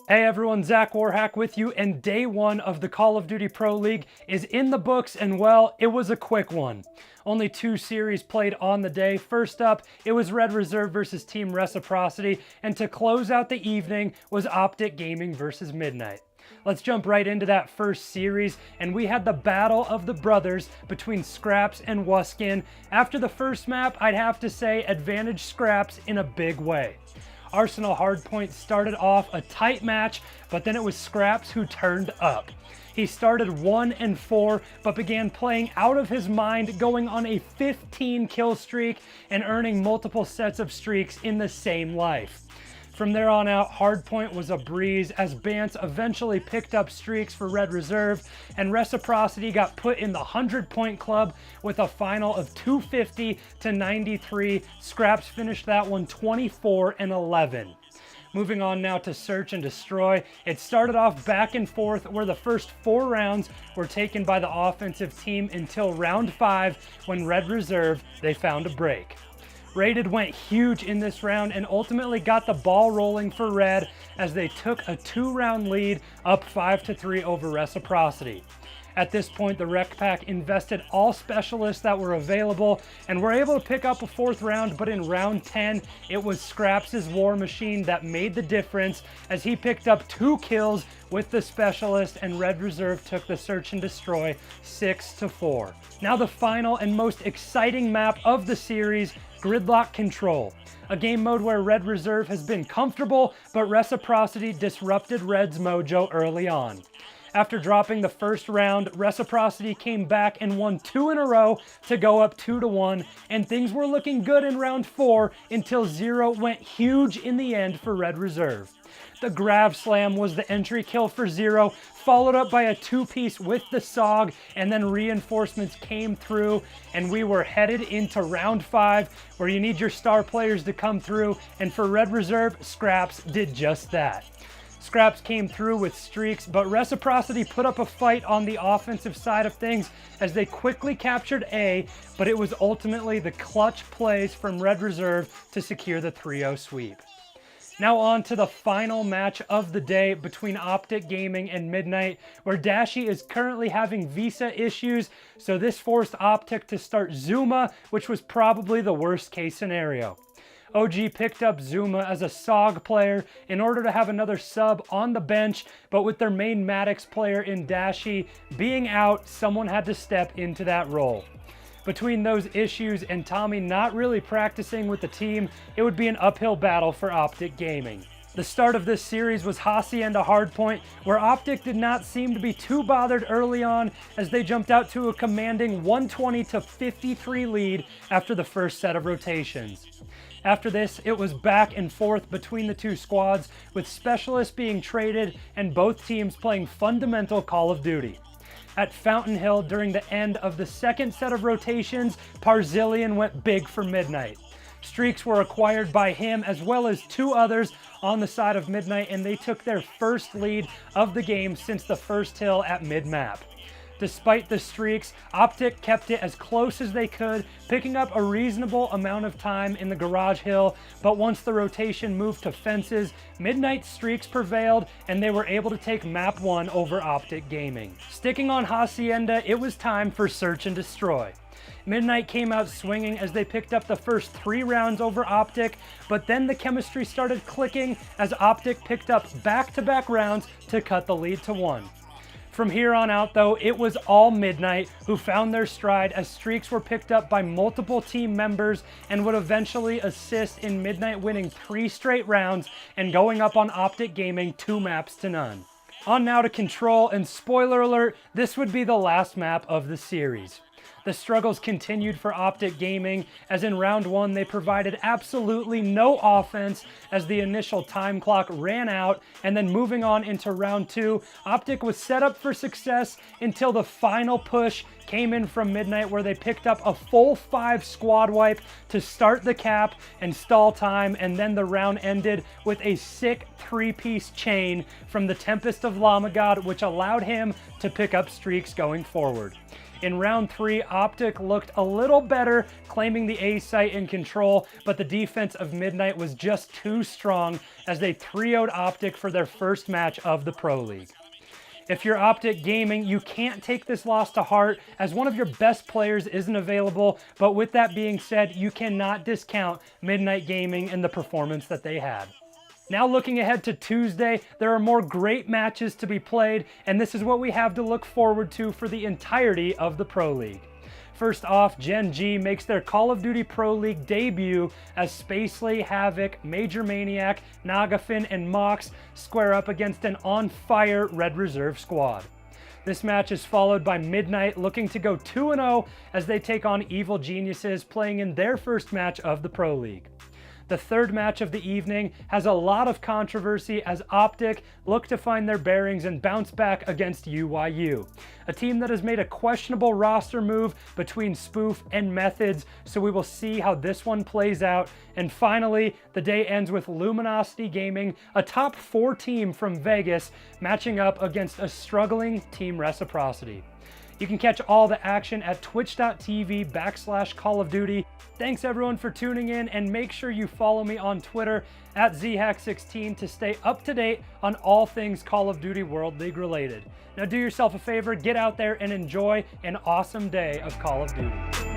Hey everyone, Zach Warhack with you, and day one of the Call of Duty Pro League is in the books, and well, it was a quick one. Only 2 series played on the day. First up, it was Red Reserve versus Team Reciprocity, and to close out the evening was Optic Gaming versus Midnight. Let's jump right into that first series, and we had the battle of the brothers between Scraps and Wuskin. After the first map, I'd have to say advantage Scraps in a big way. Arsenal Hardpoint started off a tight match, but then it was Scraps who turned up. He started 1-4, but began playing out of his mind, going on a 15 kill streak and earning multiple sets of streaks in the same life. From there on out, Hardpoint was a breeze as Bance eventually picked up streaks for Red Reserve, and Reciprocity got put in the 100-point club with a final of 250 to 93. Scraps finished that one 24-11. Moving on now to Search and Destroy. It started off back and forth where the first 4 rounds were taken by the offensive team until round 5 when Red Reserve, they found a break. Rated went huge in this round and ultimately got the ball rolling for Red as they took a 2-round lead up 5-3 over Reciprocity. At this point, the Rec Pack invested all specialists that were available and were able to pick up a 4th round, but in round 10, it was Scraps' War Machine that made the difference as he picked up 2 kills with the specialist, and Red Reserve took the Search and Destroy 6-4. Now the final and most exciting map of the series, Gridlock Control. A game mode where Red Reserve has been comfortable, but Reciprocity disrupted Red's mojo early on. After dropping the first round, Reciprocity came back and won 2 in a row to go up 2-1, and things were looking good in round 4 until Zero went huge in the end for Red Reserve. The Grav Slam was the entry kill for Zero, followed up by a 2-piece with the SOG, and then reinforcements came through, and we were headed into round 5, where you need your star players to come through, and for Red Reserve, Scraps did just that. Scraps came through with streaks, but Reciprocity put up a fight on the offensive side of things as they quickly captured A, but it was ultimately the clutch plays from Red Reserve to secure the 3-0 sweep. Now on to the final match of the day between Optic Gaming and Midnight, where Dashi is currently having visa issues, so this forced Optic to start Zuma, which was probably the worst case scenario. OG picked up Zuma as a SOG player in order to have another sub on the bench, but with their main Maddox player in Dashi being out, someone had to step into that role. Between those issues and Tommy not really practicing with the team, it would be an uphill battle for Optic Gaming. The start of this series was Hacienda Hardpoint, where Optic did not seem to be too bothered early on as they jumped out to a commanding 120-53 lead after the first set of rotations. After this, it was back and forth between the 2 squads, with specialists being traded and both teams playing fundamental Call of Duty. At Fountain Hill, during the end of the second set of rotations, Parzillion went big for Midnight. Streaks were acquired by him as well as 2 others on the side of Midnight, and they took their first lead of the game since the first hill at mid-map. Despite the streaks, Optic kept it as close as they could, picking up a reasonable amount of time in the garage hill, but once the rotation moved to fences, Midnight's streaks prevailed and they were able to take map 1 over Optic Gaming. Sticking on Hacienda, it was time for Search and Destroy. Midnight came out swinging as they picked up the first 3 rounds over Optic, but then the chemistry started clicking as Optic picked up back-to-back rounds to cut the lead to 1. From here on out though, it was all Midnight who found their stride as streaks were picked up by multiple team members and would eventually assist in Midnight winning 3 straight rounds and going up on Optic Gaming 2-0. On now to Control, and spoiler alert, this would be the last map of the series. The struggles continued for Optic Gaming, as in round 1 they provided absolutely no offense as the initial time clock ran out, and then moving on into round 2, Optic was set up for success until the final push came in from Midnight, where they picked up a full 5 squad wipe to start the cap and stall time, and then the round ended with a sick 3-piece chain from the Tempest of Lamagod, which allowed him to pick up streaks going forward. In round 3, Optic looked a little better, claiming the A site in control, but the defense of Midnight was just too strong as they 3-0'd Optic for their first match of the Pro League. If you're Optic Gaming, you can't take this loss to heart as one of your best players isn't available, but with that being said, you cannot discount Midnight Gaming and the performance that they had. Now looking ahead to Tuesday, there are more great matches to be played, and this is what we have to look forward to for the entirety of the Pro League. First off, Gen G makes their Call of Duty Pro League debut as Spacely, Havoc, Major Maniac, Nagafin, and Mox square up against an on-fire Red Reserve squad. This match is followed by Midnight looking to go 2-0 as they take on Evil Geniuses playing in their first match of the Pro League. The third match of the evening has a lot of controversy as Optic look to find their bearings and bounce back against UYU, a team that has made a questionable roster move between Spoof and Methods, so we will see how this one plays out. And finally, the day ends with Luminosity Gaming, a top 4 team from Vegas, matching up against a struggling Team Reciprocity. You can catch all the action at twitch.tv/Call of Duty. Thanks everyone for tuning in, and make sure you follow me on Twitter at zhack16 to stay up to date on all things Call of Duty World League related. Now do yourself a favor, get out there and enjoy an awesome day of Call of Duty.